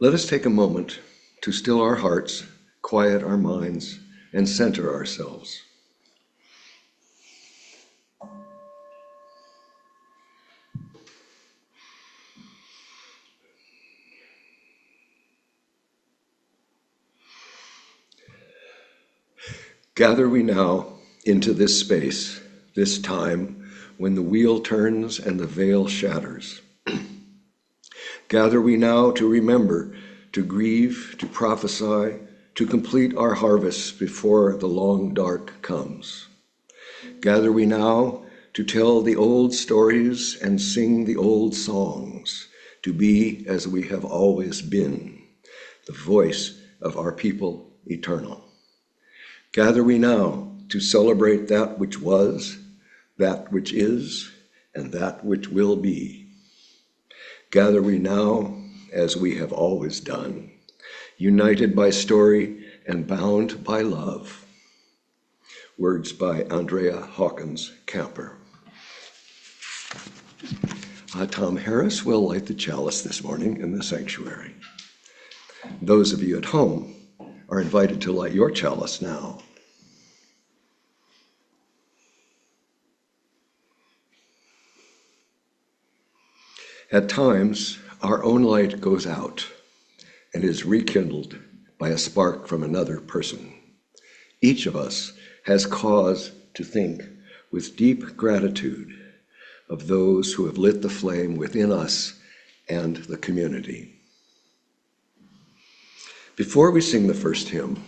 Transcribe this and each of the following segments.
Let us take a moment to still our hearts, quiet our minds, and center ourselves. Gather we now into this space, this time when the wheel turns and the veil shatters. Gather we now to remember, to grieve, to prophesy, to complete our harvests before the long dark comes. Gather we now to tell the old stories and sing the old songs, to be as we have always been, the voice of our people eternal. Gather we now to celebrate that which was, that which is, and that which will be. Gather we now as we have always done, united by story and bound by love. Words by Andrea Hawkins Camper. Tom Harris will light the chalice this morning in the sanctuary. Those of you at home are invited to light your chalice now. At times, our own light goes out and is rekindled by a spark from another person. Each of us has cause to think with deep gratitude of those who have lit the flame within us and the community. Before we sing the first hymn,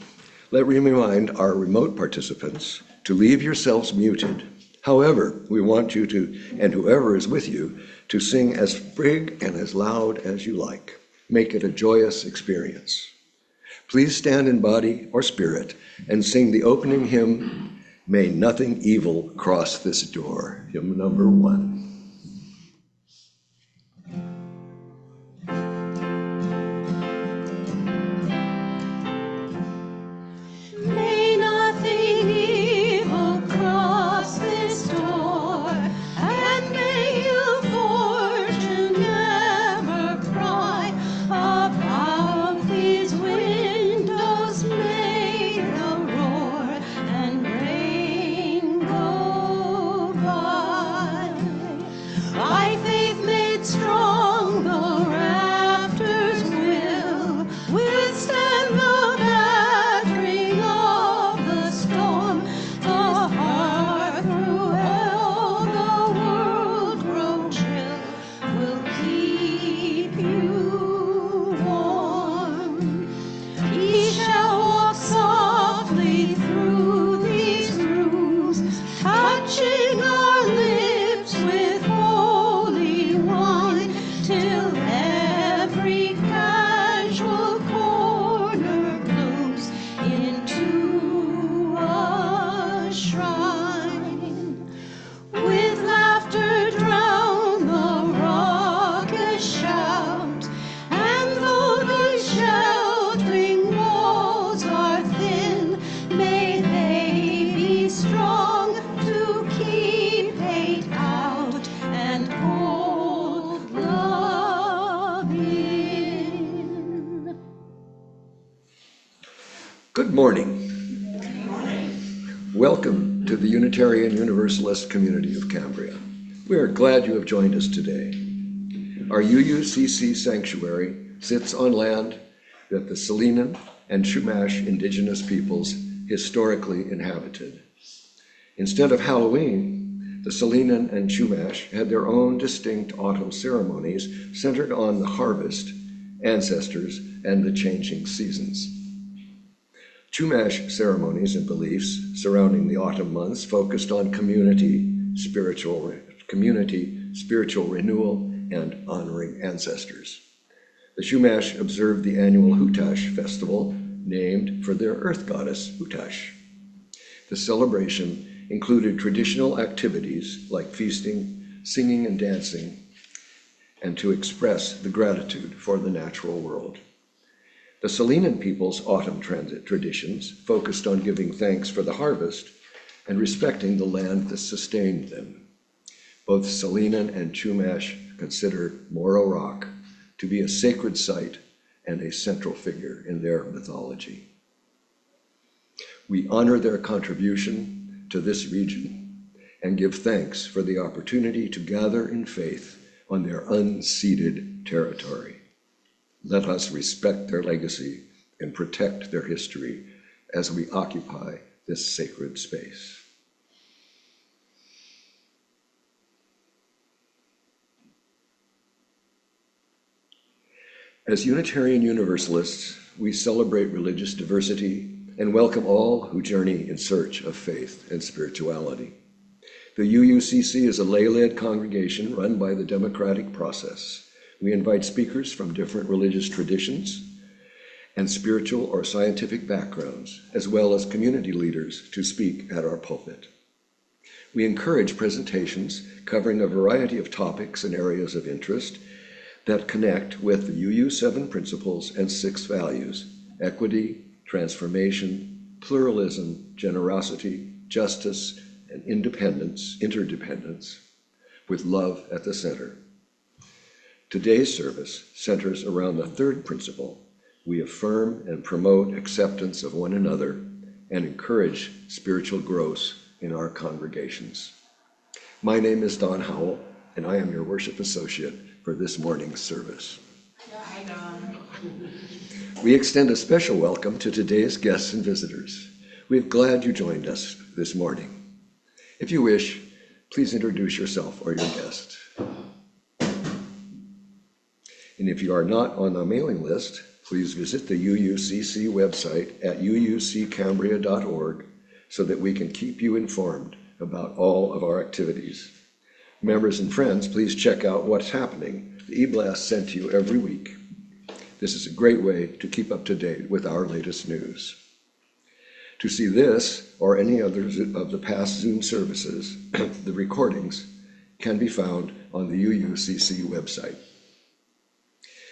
let me remind our remote participants to leave yourselves muted. However, we want you to, and whoever is with you, to sing as big and as loud as you like. Make it a joyous experience. Please stand in body or spirit and sing the opening hymn, May Nothing Evil Cross This Door, hymn number 1. Good morning. Good morning. Welcome to the Unitarian Universalist community of Cambria. We are glad you have joined us today. Our UUCC sanctuary sits on land that the Salinan and Chumash indigenous peoples historically inhabited. Instead of Halloween, the Salinan and Chumash had their own distinct autumn ceremonies centered on the harvest, ancestors, and the changing seasons. Chumash ceremonies and beliefs surrounding the autumn months focused on community, spiritual renewal, and honoring ancestors. The Chumash observed the annual Hutash festival, named for their earth goddess, Hutash. The celebration included traditional activities like feasting, singing, and dancing, and to express the gratitude for the natural world. The Salinan people's autumn transit traditions focused on giving thanks for the harvest and respecting the land that sustained them. Both Salinan and Chumash consider Morro Rock to be a sacred site and a central figure in their mythology. We honor their contribution to this region and give thanks for the opportunity to gather in faith on their unceded territory. Let us respect their legacy and protect their history as we occupy this sacred space. As Unitarian Universalists, we celebrate religious diversity and welcome all who journey in search of faith and spirituality. The UUCC is a lay-led congregation run by the democratic process. We invite speakers from different religious traditions and spiritual or scientific backgrounds, as well as community leaders to speak at our pulpit. We encourage presentations covering a variety of topics and areas of interest that connect with the UU7 principles and 6 values: equity, transformation, pluralism, generosity, justice, and interdependence, with love at the center. Today's service centers around the 3rd principle. We affirm and promote acceptance of one another and encourage spiritual growth in our congregations. My name is Don Howell, and I am your worship associate for this morning's service. Hi, Don. We extend a special welcome to today's guests and visitors. We're glad you joined us this morning. If you wish, please introduce yourself or your guest. And if you are not on the mailing list, please visit the UUCC website at uuccambria.org so that we can keep you informed about all of our activities. Members and friends, please check out what's happening. The e-blast sent to you every week. This is a great way to keep up to date with our latest news. To see this or any others of the past Zoom services, the recordings can be found on the UUCC website.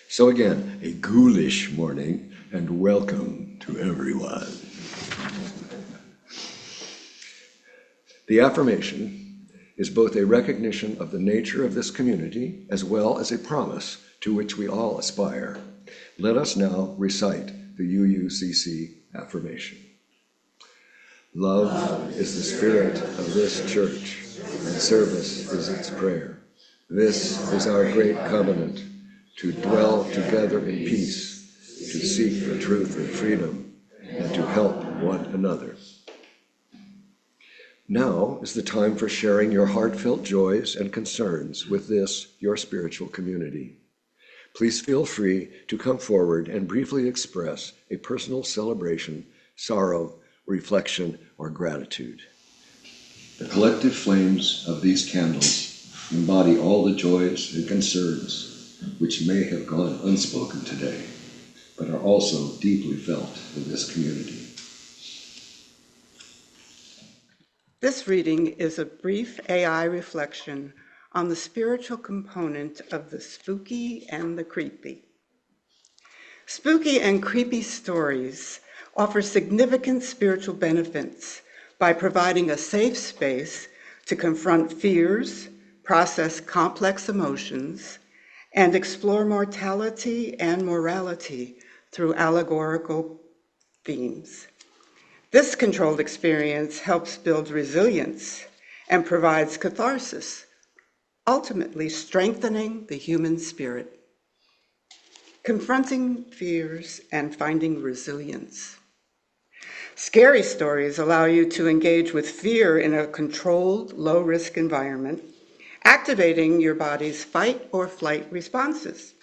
So again, a ghoulish morning and welcome to everyone. The affirmation is both a recognition of the nature of this community as well as a promise to which we all aspire. Let us now recite the UUCC affirmation. Love is the spirit of this church, and service is its prayer. This is our great covenant, to dwell together in peace, to seek the truth and freedom, and to help one another. Now is the time for sharing your heartfelt joys and concerns with this, your spiritual community. Please feel free to come forward and briefly express a personal celebration, sorrow, reflection, or gratitude. The collective flames of these candles embody all the joys and concerns which may have gone unspoken today, but are also deeply felt in this community. This reading is a brief AI reflection on the spiritual component of the spooky and the creepy. Spooky and creepy stories offer significant spiritual benefits by providing a safe space to confront fears, process complex emotions, and explore mortality and morality through allegorical themes. This controlled experience helps build resilience and provides catharsis, ultimately strengthening the human spirit. Confronting fears and finding resilience. Scary stories allow you to engage with fear in a controlled, low-risk environment, activating your body's fight or flight responses.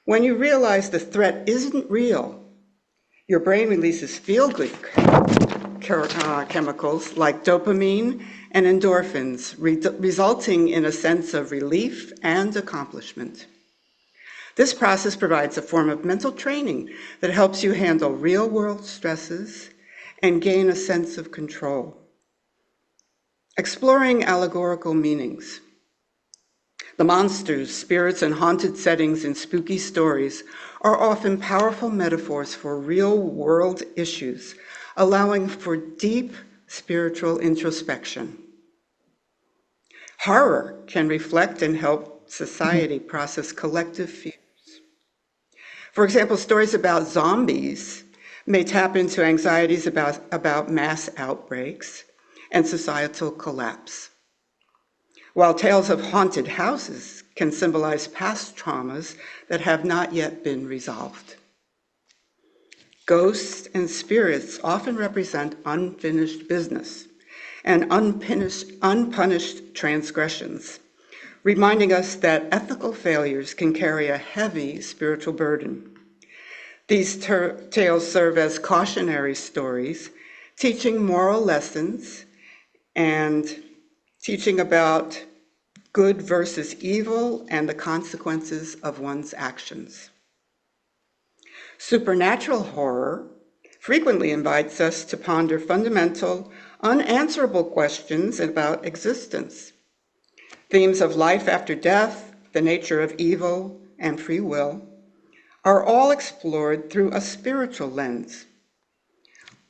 When you realize the threat isn't real, your brain releases feel-good chemicals like dopamine and endorphins, resulting in a sense of relief and accomplishment. This process provides a form of mental training that helps you handle real-world stresses and gain a sense of control. Exploring allegorical meanings. The monsters, spirits, and haunted settings in spooky stories are often powerful metaphors for real-world issues, allowing for deep spiritual introspection. Horror can reflect and help society process collective fears. For example, stories about zombies may tap into anxieties about mass outbreaks and societal collapse, while tales of haunted houses can symbolize past traumas that have not yet been resolved. Ghosts and spirits often represent unfinished business and unpunished transgressions, reminding us that ethical failures can carry a heavy spiritual burden. These tales serve as cautionary stories, teaching moral lessons and teaching about good versus evil and the consequences of one's actions. Supernatural horror frequently invites us to ponder fundamental, unanswerable questions about existence. Themes of life after death, the nature of evil, and free will are all explored through a spiritual lens,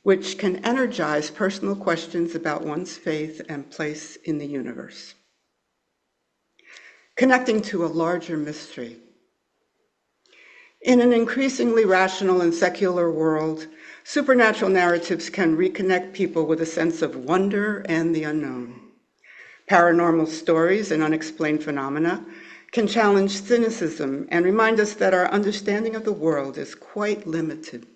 which can energize personal questions about one's faith and place in the universe. Connecting to a larger mystery. In an increasingly rational and secular world, supernatural narratives can reconnect people with a sense of wonder and the unknown. Paranormal stories and unexplained phenomena can challenge cynicism and remind us that our understanding of the world is quite limited.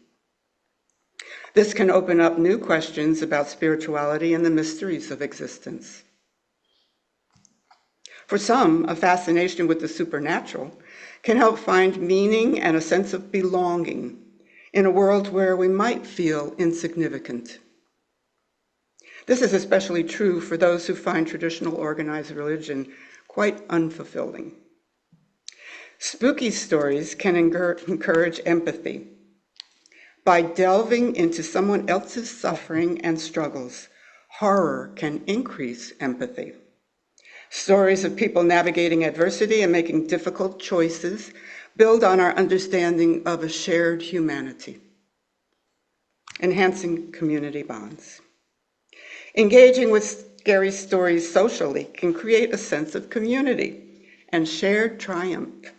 This can open up new questions about spirituality and the mysteries of existence. For some, a fascination with the supernatural can help find meaning and a sense of belonging in a world where we might feel insignificant. This is especially true for those who find traditional organized religion quite unfulfilling. Spooky stories can encourage empathy. By delving into someone else's suffering and struggles, horror can increase empathy. Stories of people navigating adversity and making difficult choices build on our understanding of a shared humanity, enhancing community bonds. Engaging with scary stories socially can create a sense of community and shared triumph.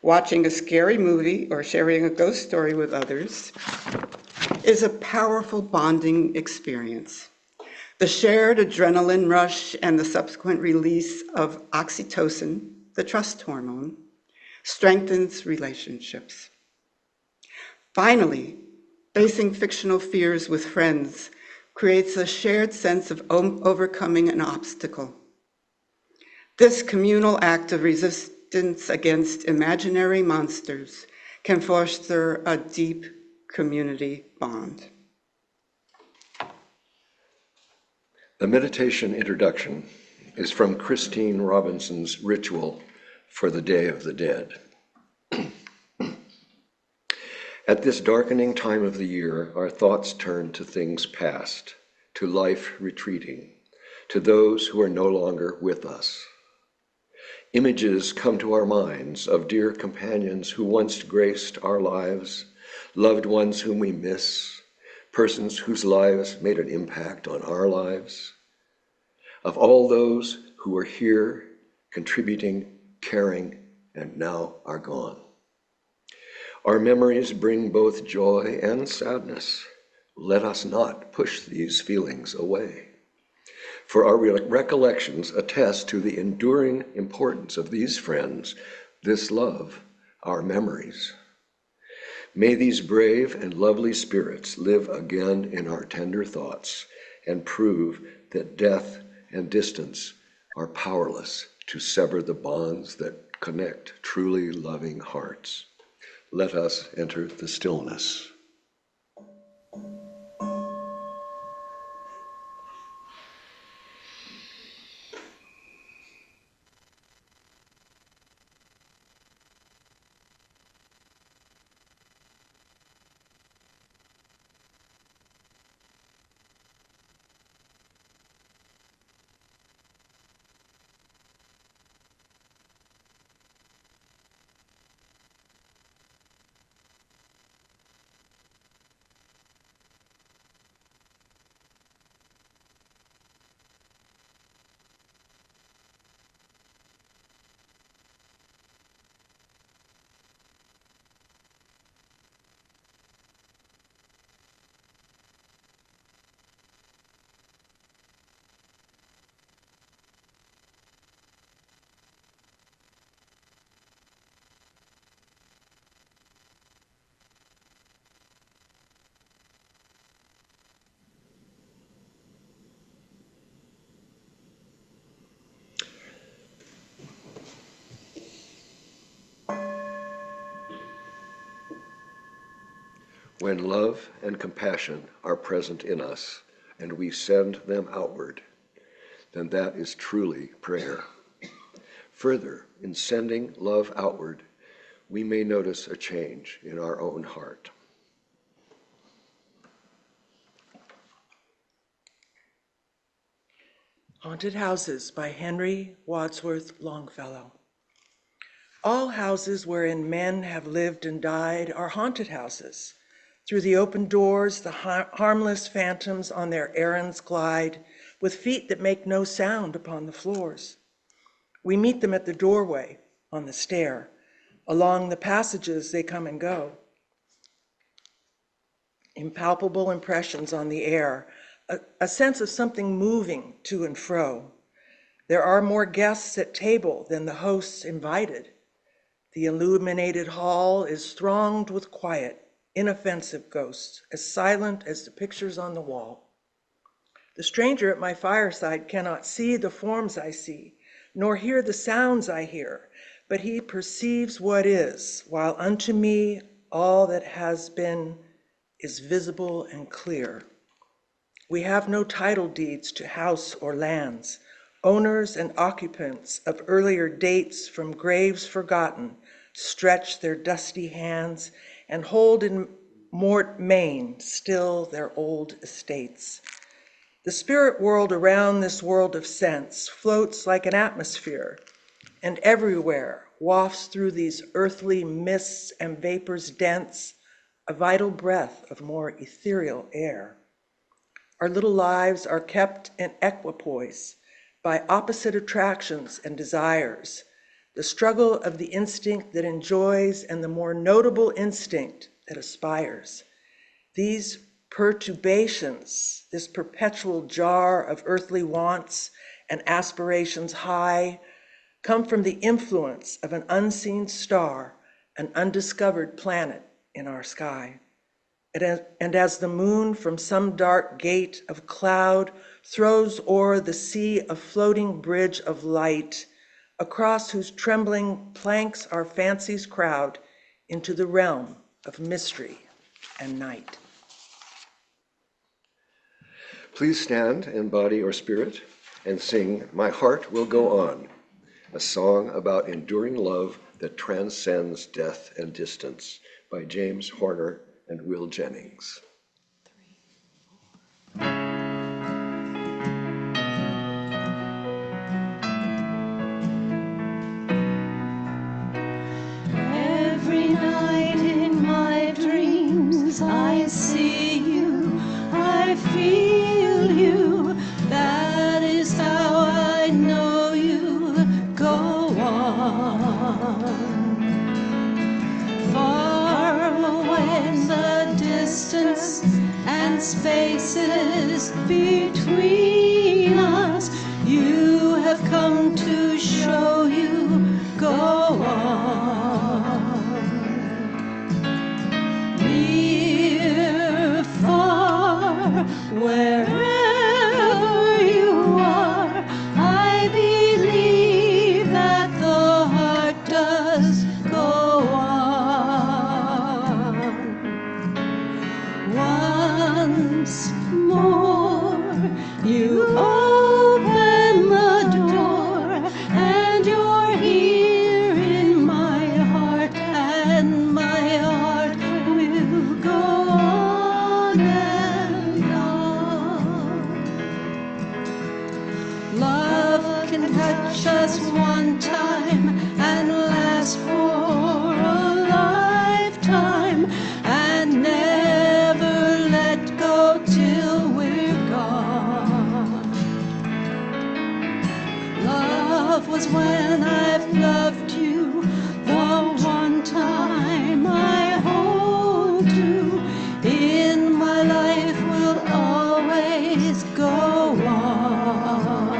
Watching a scary movie or sharing a ghost story with others is a powerful bonding experience. The shared adrenaline rush and the subsequent release of oxytocin, the trust hormone, strengthens relationships. Finally, facing fictional fears with friends creates a shared sense of overcoming an obstacle. This communal act of resistance against imaginary monsters can foster a deep community bond. The meditation introduction is from Christine Robinson's Ritual for the Day of the Dead. At this darkening time of the year, our thoughts turn to things past, to life retreating, to those who are no longer with us. Images come to our minds of dear companions who once graced our lives, loved ones whom we miss, persons whose lives made an impact on our lives, of all those who were here, contributing, caring, and now are gone. Our memories bring both joy and sadness. Let us not push these feelings away. For our recollections attest to the enduring importance of these friends, this love, our memories. May these brave and lovely spirits live again in our tender thoughts and prove that death and distance are powerless to sever the bonds that connect truly loving hearts. Let us enter the stillness. When love and compassion are present in us and we send them outward, then that is truly prayer. Further, in sending love outward, we may notice a change in our own heart. Haunted Houses by Henry Wadsworth Longfellow. All houses wherein men have lived and died are haunted houses. Through the open doors, the harmless phantoms on their errands glide, with feet that make no sound upon the floors. We meet them at the doorway, on the stair. Along the passages they come and go. Impalpable impressions on the air, a sense of something moving to and fro. There are more guests at table than the hosts invited. The illuminated hall is thronged with quiet, inoffensive ghosts, as silent as the pictures on the wall. The stranger at my fireside cannot see the forms I see, nor hear the sounds I hear, but he perceives what is, while unto me all that has been is visible and clear. We have no title deeds to house or lands. Owners and occupants of earlier dates from graves forgotten stretch their dusty hands and hold in Mort, Maine, still their old estates. The spirit world around this world of sense floats like an atmosphere, and everywhere wafts through these earthly mists and vapors dense a vital breath of more ethereal air. Our little lives are kept in equipoise by opposite attractions and desires, the struggle of the instinct that enjoys and the more notable instinct that aspires. These perturbations, this perpetual jar of earthly wants and aspirations high, come from the influence of an unseen star, an undiscovered planet in our sky. And as the moon from some dark gate of cloud throws o'er the sea a floating bridge of light, across whose trembling planks our fancies crowd into the realm of mystery and night. Please stand in body or spirit and sing "My Heart Will Go On," a song about enduring love that transcends death and distance, by James Horner and Will Jennings. Every night in my dreams I see you, I feel you, that is how I know you. Go on. Far away in the distance and spaces between us, you have come to show you. Go on. Near, far, wherever you are, I believe that the heart does go on. Once more, you open the door, and you're here in my heart, and my heart will go on and on. Love can touch us one time and last for a lifetime, and never let go till we're gone. Love was when I've loved you, the one time I hold you. In my life will always go on.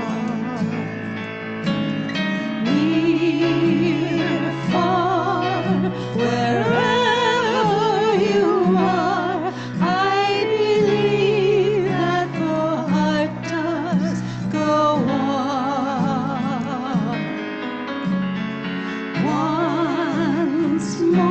Near, far, wherever you are, I believe that the heart does go on. Once more.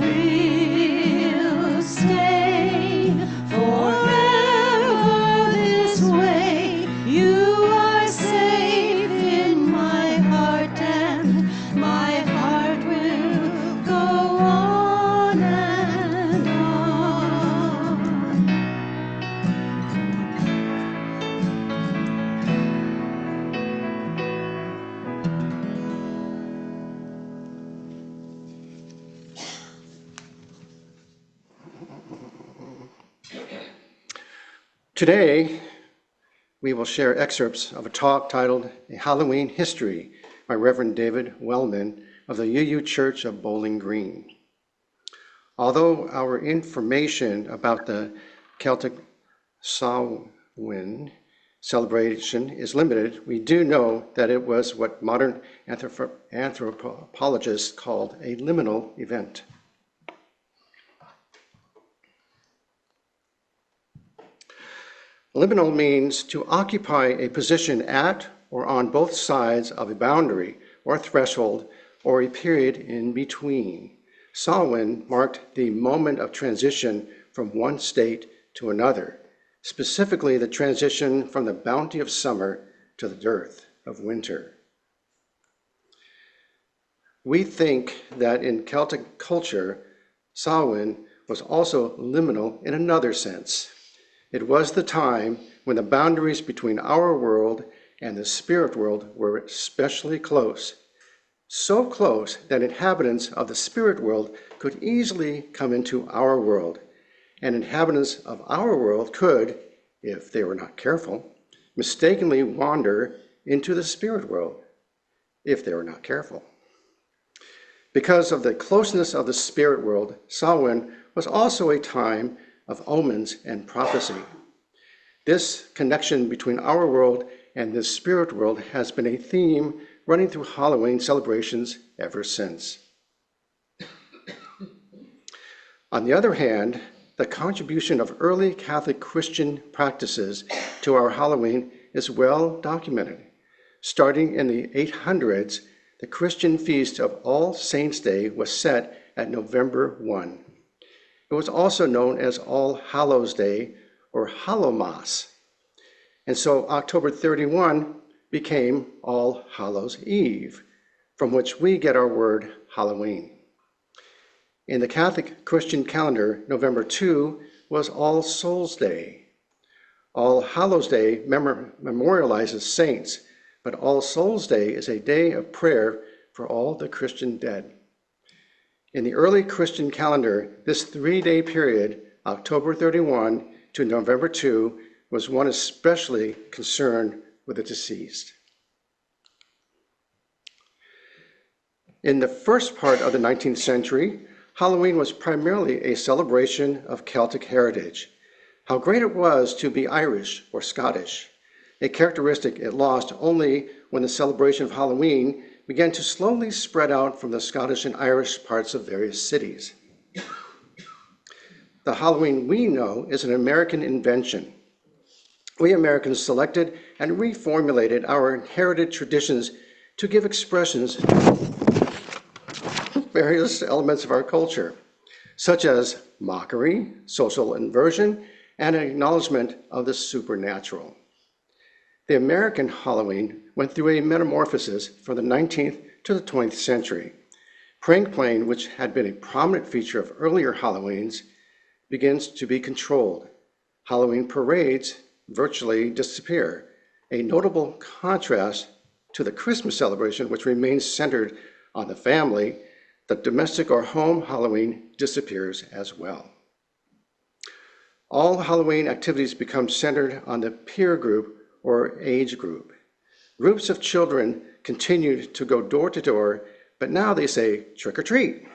we'll stay forever this way. You are safe in my heart, and my heart will go on and on. Today, we will share excerpts of a talk titled A Halloween History by Reverend David Wellman of the UU Church of Bowling Green. Although our information about the Celtic Samhain celebration is limited, we do know that it was what modern anthropologists called a liminal event. Liminal means to occupy a position at or on both sides of a boundary or threshold or a period in between. Samhain marked the moment of transition from one state to another, specifically the transition from the bounty of summer to the dearth of winter. We think that in Celtic culture, Samhain was also liminal in another sense. It was the time when the boundaries between our world and the spirit world were especially close. So close that inhabitants of the spirit world could easily come into our world, and inhabitants of our world could, if they were not careful, mistakenly wander into the spirit world, if they were not careful. Because of the closeness of the spirit world, Samhain was also a time of omens and prophecy. This connection between our world and the spirit world has been a theme running through Halloween celebrations ever since. On the other hand, the contribution of early Catholic Christian practices to our Halloween is well documented. Starting in the 800s, the Christian feast of All Saints' Day was set at November 1. It was also known as All Hallows' Day or Hallowmas. And so October 31 became All Hallows' Eve, from which we get our word Halloween. In the Catholic Christian calendar, November 2 was All Souls' Day. All Hallows' Day memorializes saints, but All Souls' Day is a day of prayer for all the Christian dead. In the early Christian calendar, this 3-day period, October 31 to November 2, was one especially concerned with the deceased. In the first part of the 19th century, Halloween was primarily a celebration of Celtic heritage. How great it was to be Irish or Scottish, a characteristic it lost only when the celebration of Halloween began to slowly spread out from the Scottish and Irish parts of various cities. The Halloween we know is an American invention. We Americans selected and reformulated our inherited traditions to give expressions to various elements of our culture, such as mockery, social inversion, and an acknowledgement of the supernatural. The American Halloween went through a metamorphosis from the 19th to the 20th century. Prank playing, which had been a prominent feature of earlier Halloweens, begins to be controlled. Halloween parades virtually disappear, a notable contrast to the Christmas celebration, which remains centered on the family. The domestic or home Halloween disappears as well. All Halloween activities become centered on the peer group or age group. Groups of children continued to go door to door, but now they say trick or treat,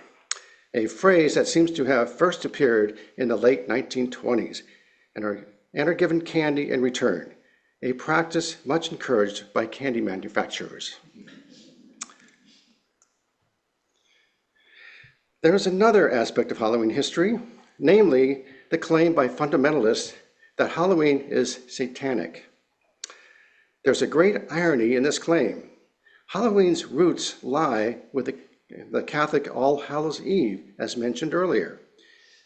a phrase that seems to have first appeared in the late 1920s, and are given candy in return, a practice much encouraged by candy manufacturers. There is another aspect of Halloween history, namely the claim by fundamentalists that Halloween is satanic. There's a great irony in this claim. Halloween's roots lie with the the Catholic All Hallows Eve, as mentioned earlier.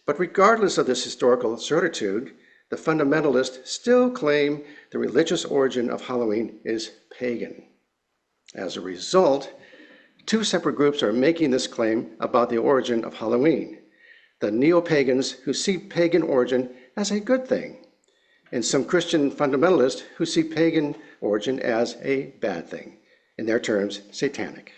But regardless of this historical certitude, the fundamentalists still claim the religious origin of Halloween is pagan. As a result, two separate groups are making this claim about the origin of Halloween: the neo-pagans who see pagan origin as a good thing, and some Christian fundamentalists who see pagan origin as a bad thing, in their terms, satanic.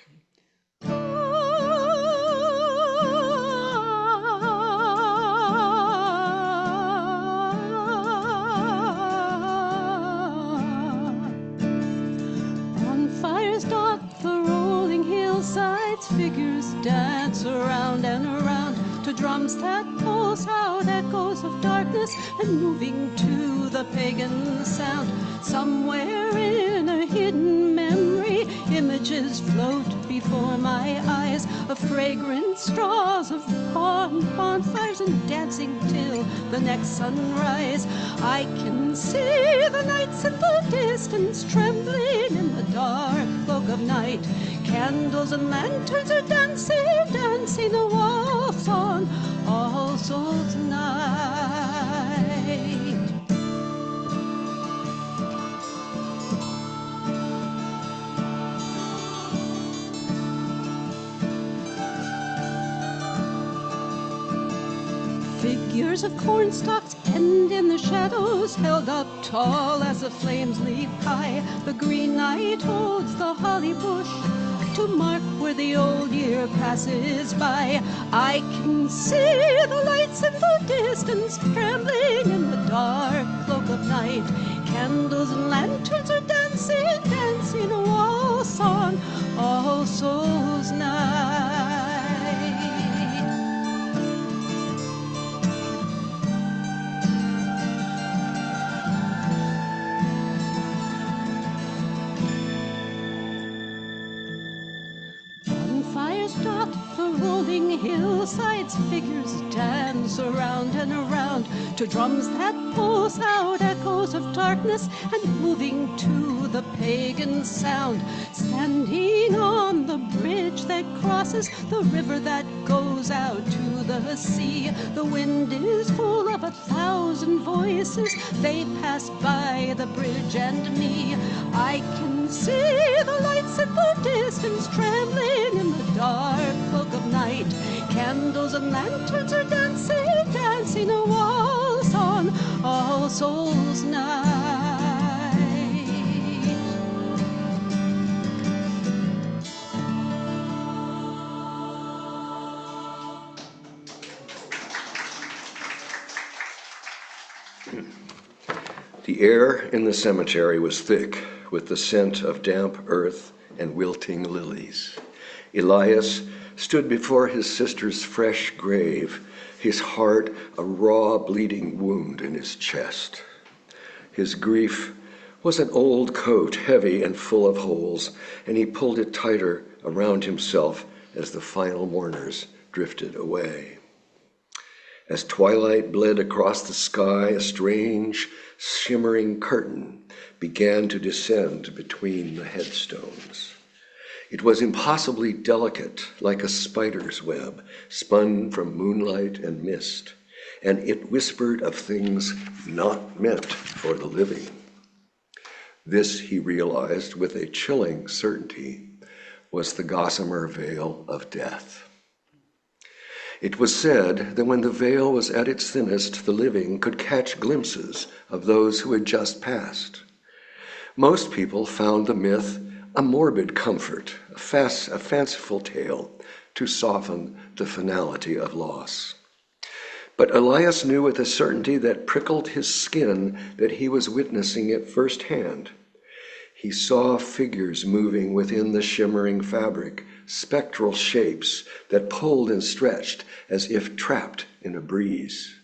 Bonfires dot the rolling hillsides, figures dance around and around to drums that pulse out echoes of darkness, and moving to the pagan sound. Somewhere in a hidden memory, images float before my eyes of fragrant straws of bonfires and dancing till the next sunrise. I can see the knights in the distance trembling in the dark cloak of night. Candles and lanterns are dancing, dancing a waltz on All Souls' Night. Figures of cornstalks end in the shadows, held up tall as the flames leap high. The Green Knight holds the holly bush to mark where the old year passes by. I can see the lights in the distance trembling in the dark cloak of night. Candles and lanterns are dancing, dancing a waltz on All Souls' Night. Bonfires dot the rolling hillsides, figures dance around and around to drums that pulse out echoes of darkness, and moving to the pagan sound. Standing on the bridge that crosses the river that goes out to the sea, the wind is full of 1,000 voices. They pass by the bridge and me. I can see the lights in the distance trembling in the dark cloak of night. Candles and lanterns are dancing, dancing a waltz on All Souls' Night. The air in the cemetery was thick with the scent of damp earth and wilting lilies. Elias stood before his sister's fresh grave, his heart a raw bleeding wound in his chest. His grief was an old coat, heavy and full of holes, and he pulled it tighter around himself as the final mourners drifted away. As twilight bled across the sky, a strange, shimmering curtain began to descend between the headstones. It was impossibly delicate, like a spider's web, spun from moonlight and mist, and it whispered of things not meant for the living. This, he realized with a chilling certainty, was the gossamer veil of death. It was said that when the veil was at its thinnest, the living could catch glimpses of those who had just passed. Most people found the myth a morbid comfort, a fanciful tale to soften the finality of loss. But Elias knew with a certainty that prickled his skin that he was witnessing it firsthand. He saw figures moving within the shimmering fabric, spectral shapes that pulled and stretched as if trapped in a breeze.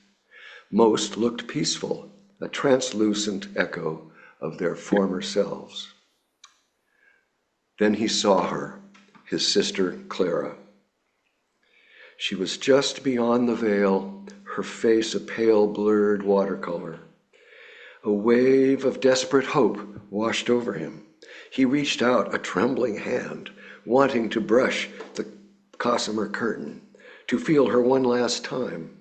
Most looked peaceful, a translucent echo of their former selves. Then he saw her, his sister Clara. She was just beyond the veil, her face a pale, blurred watercolor. A wave of desperate hope washed over him. He reached out a trembling hand, wanting to brush the gossamer curtain, to feel her one last time.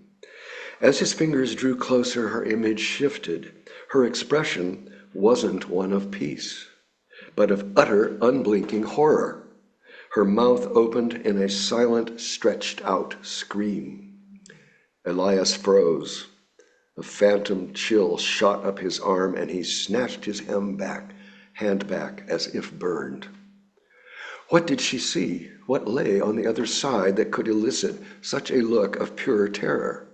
As his fingers drew closer, her image shifted. Her expression wasn't one of peace, but of utter, unblinking horror. Her mouth opened in a silent, stretched-out scream. Elias froze. A phantom chill shot up his arm, and he snatched his hand back, as if burned. What did she see? What lay on the other side that could elicit such a look of pure terror?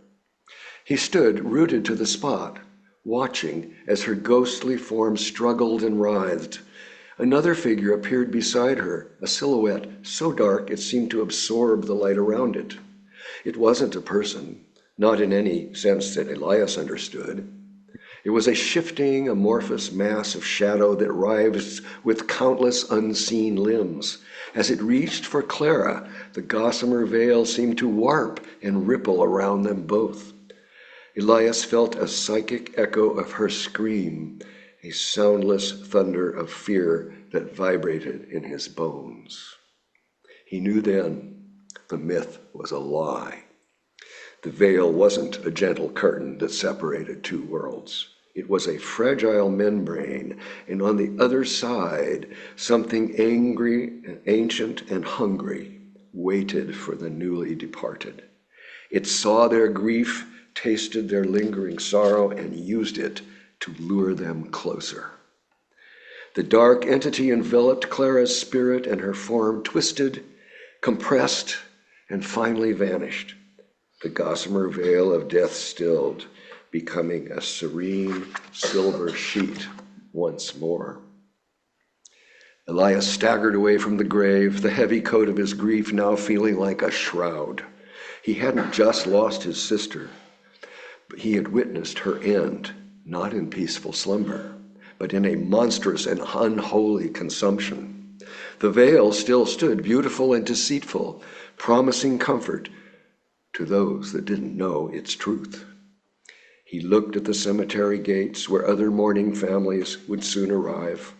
He stood rooted to the spot, watching as her ghostly form struggled and writhed. Another figure appeared beside her, a silhouette so dark it seemed to absorb the light around it. It wasn't a person, not in any sense that Elias understood. It was a shifting, amorphous mass of shadow that writhed with countless unseen limbs. As it reached for Clara, the gossamer veil seemed to warp and ripple around them both. Elias felt a psychic echo of her scream, a soundless thunder of fear that vibrated in his bones. He knew then the myth was a lie. The veil wasn't a gentle curtain that separated two worlds. It was a fragile membrane, and on the other side, something angry, ancient, and hungry waited for the newly departed. It saw their grief, tasted their lingering sorrow, and used it to lure them closer. The dark entity enveloped Clara's spirit, and her form twisted, compressed, and finally vanished. The gossamer veil of death stilled, becoming a serene silver sheet once more. Elias staggered away from the grave, the heavy coat of his grief now feeling like a shroud. He hadn't just lost his sister, but he had witnessed her end, not in peaceful slumber, but in a monstrous and unholy consumption. The veil still stood beautiful and deceitful, promising comfort to those that didn't know its truth. He looked at the cemetery gates where other mourning families would soon arrive.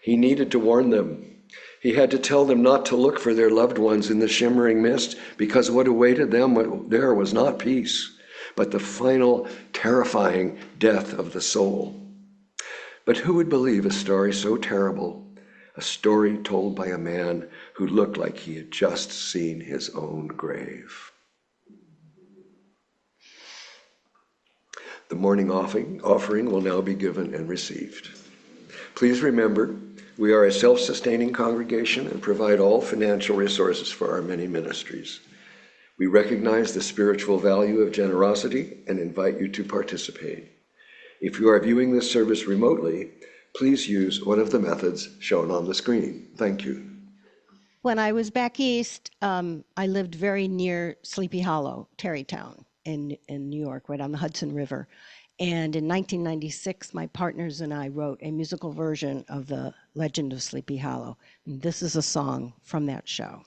He needed to warn them. He had to tell them not to look for their loved ones in the shimmering mist, because what awaited them there was not peace, but the final, terrifying death of the soul. But who would believe a story so terrible, a story told by a man who looked like he had just seen his own grave? The morning offering will now be given and received. Please remember, we are a self-sustaining congregation and provide all financial resources for our many ministries. We recognize the spiritual value of generosity and invite you to participate. If you are viewing this service remotely, please use one of the methods shown on the screen. Thank you. When I was back east, I lived very near Sleepy Hollow, Tarrytown, in New York, right on the Hudson River. And in 1996, my partners and I wrote a musical version of The Legend of Sleepy Hollow. And this is a song from that show.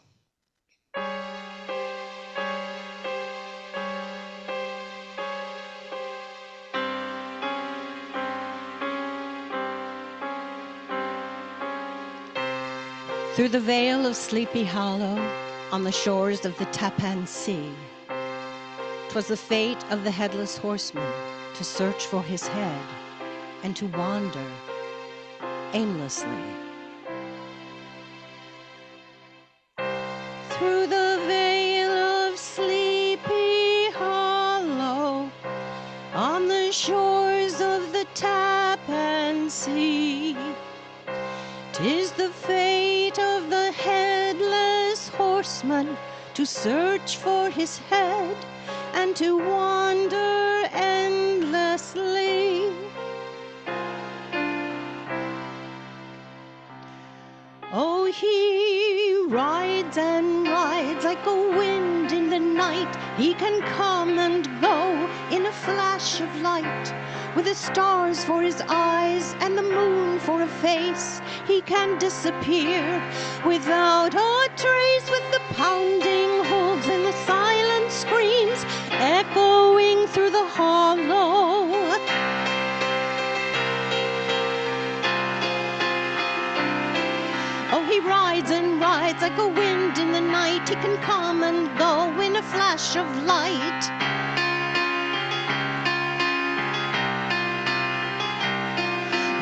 Through the vale of Sleepy Hollow, on the shores of the Tappan Sea, 'twas the fate of the headless horseman to search for his head and to wander aimlessly. Through the vale of Sleepy Hollow, on the shores of the Tappan Sea, 'tis the fate of the headless horseman to search for his head and to wander endlessly. Oh, he rides and rides like a wind in the night. He can come and go in a flash of light. With the stars for his eyes and the moon for a face, he can disappear without a trace, with the pounding hooves and the silent screams echoing through the hollow. Oh, he rides and rides like a wind in the night. He can come and go in a flash of light.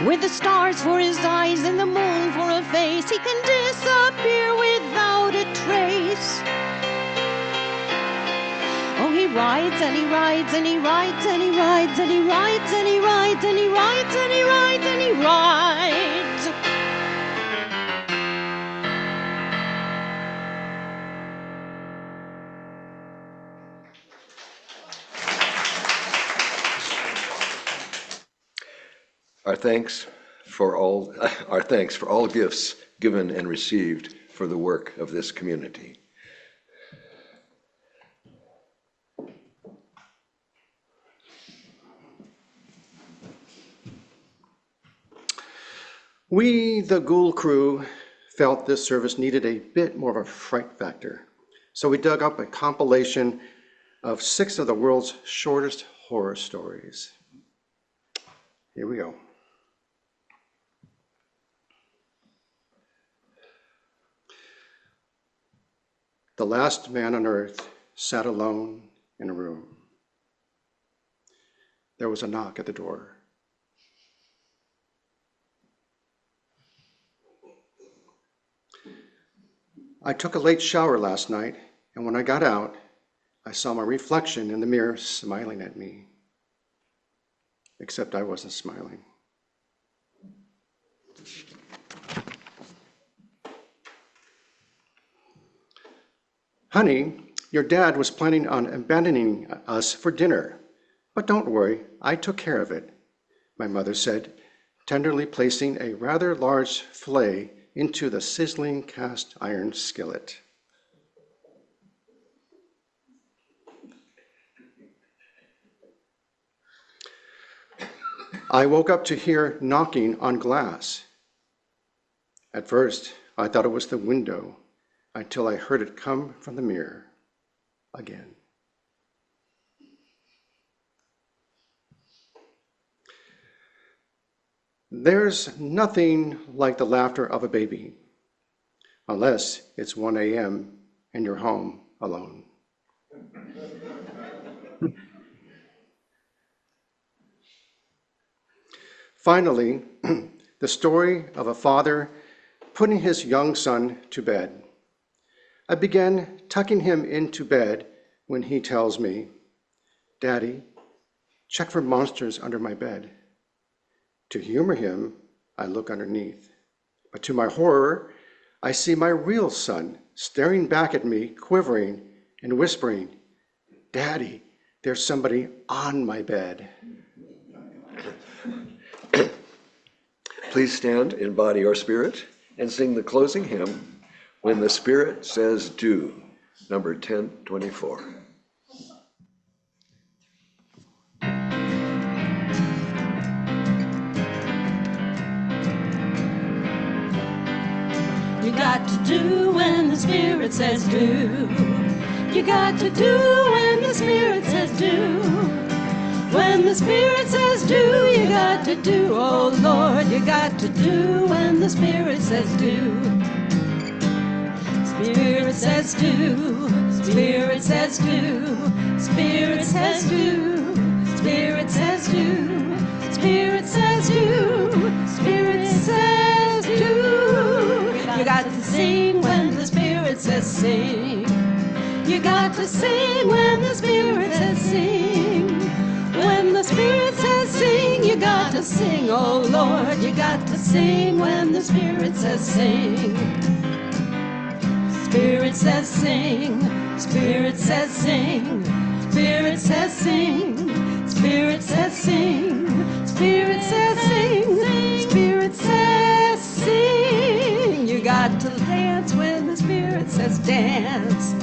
With the stars for his eyes and the moon for a face, he can disappear without a trace. Oh, he rides and he rides and he rides and he rides and he rides and he rides and he rides and he rides and he rides. Our thanks for all gifts given and received for the work of this community. We, the Ghoul crew, felt this service needed a bit more of a fright factor. So we dug up a compilation of 6 of the world's shortest horror stories. Here we go. The last man on earth sat alone in a room. There was a knock at the door. I took a late shower last night, and when I got out, I saw my reflection in the mirror smiling at me. Except I wasn't smiling. Honey, your dad was planning on abandoning us for dinner, but don't worry, I took care of it, my mother said, tenderly placing a rather large fillet into the sizzling cast iron skillet. I woke up to hear knocking on glass. At first, I thought it was the window until I heard it come from the mirror again. There's nothing like the laughter of a baby, unless it's 1 a.m. and you're home alone. Finally, the story of a father putting his young son to bed. I began tucking him into bed when he tells me, "Daddy, check for monsters under my bed." To humor him, I look underneath. But to my horror, I see my real son staring back at me, quivering and whispering, "Daddy, there's somebody on my bed." Please stand in body or spirit and sing the closing hymn, When the Spirit Says Do, number 1024. You got to do when the Spirit says do. You got to do when the Spirit says do. When the Spirit says do, you got to do. Oh Lord, you got to do when the Spirit says do. Spirit says do. Spirit says do. Spirit says do. Spirit says do. Spirit says do. Spirit says do. You got to sing when the Spirit says sing. You got to sing when the Spirit says sing. When the Spirit says sing, you got to sing. Oh Lord, you got to sing when the Spirit says sing. Spirit says sing. Spirit says sing. Spirit says sing. Spirit says sing. Spirit says sing. Spirit says sing. You got to dance when the Spirit says dance.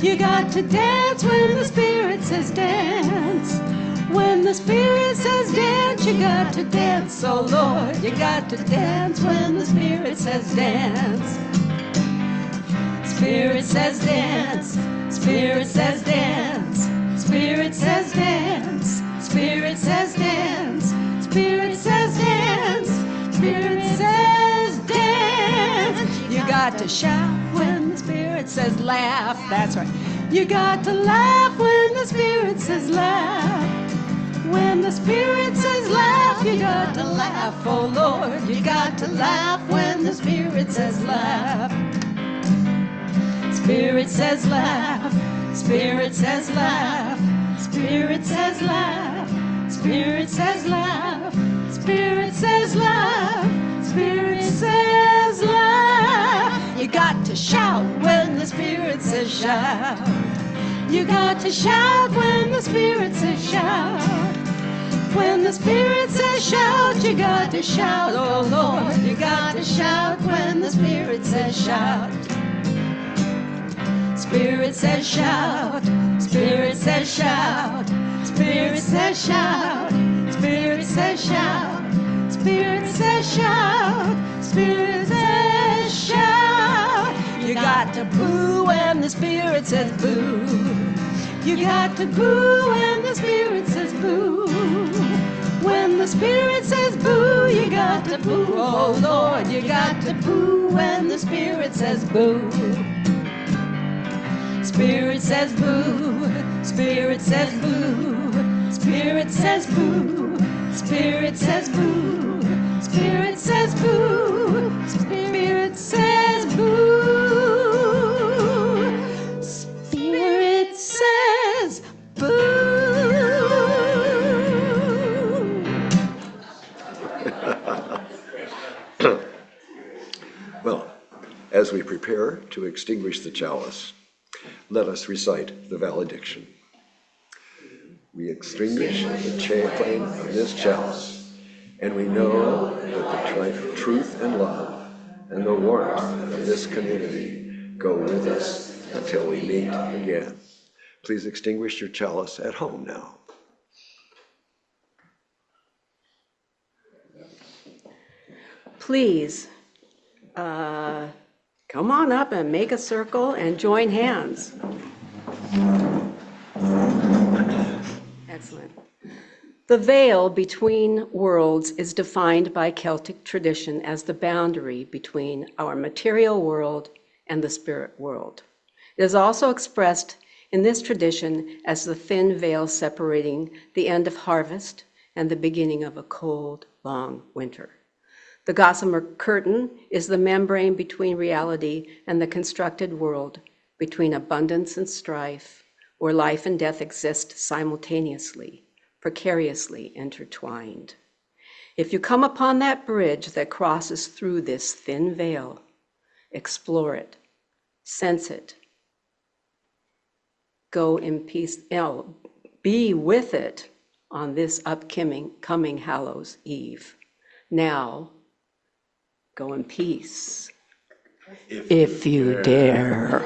You got to dance when the Spirit says dance. When the Spirit says dance, you got to dance. Oh Lord, you got to dance when the Spirit says dance. Spirit says dance. Spirit says dance. Spirit says dance. Spirit says dance. Spirit says dance. Spirit says dance. You got to shout when the Spirit says laugh. That's right. You got to laugh when the Spirit says laugh. When the Spirit says laugh, you got to laugh, oh Lord. You got to laugh when the Spirit says laugh. Spirit says laugh. Spirit says laugh. Spirit says laugh. Spirit says laugh. Spirit says laugh. Spirit says laugh. You got to shout when the Spirit says shout. You got to shout when the Spirit says shout. When the Spirit says shout, you got to shout, oh Lord. You got to shout when the Spirit says shout. Spirit says shout. Spirit says shout. Spirit says shout. Spirit says shout. Spirit says shout. Spirit says shout. You got to boo when the Spirit says boo. You got to boo when the Spirit says boo. When the Spirit says boo, you got to boo. Oh Lord, you got to boo when the Spirit says boo. Spirit says boo. Spirit says boo. Spirit says boo. Spirit says boo. Spirit says boo. Spirit says boo. Spirit says boo. Well, as we prepare to extinguish the chalice, let us recite the valediction. We extinguish the flame of this chalice, and we know that the truth and love and the warmth of this community go with us until we meet again. Please extinguish your chalice at home now. Please come on up and make a circle and join hands. Excellent. The veil between worlds is defined by Celtic tradition as the boundary between our material world and the spirit world. It is also expressed in this tradition as the thin veil separating the end of harvest and the beginning of a cold, long winter. The gossamer curtain is the membrane between reality and the constructed world, between abundance and strife, where life and death exist simultaneously, precariously intertwined. If you come upon that bridge that crosses through this thin veil, explore it, sense it, go in peace, be with it on this coming Hallows Eve. Now, go in peace, if you dare.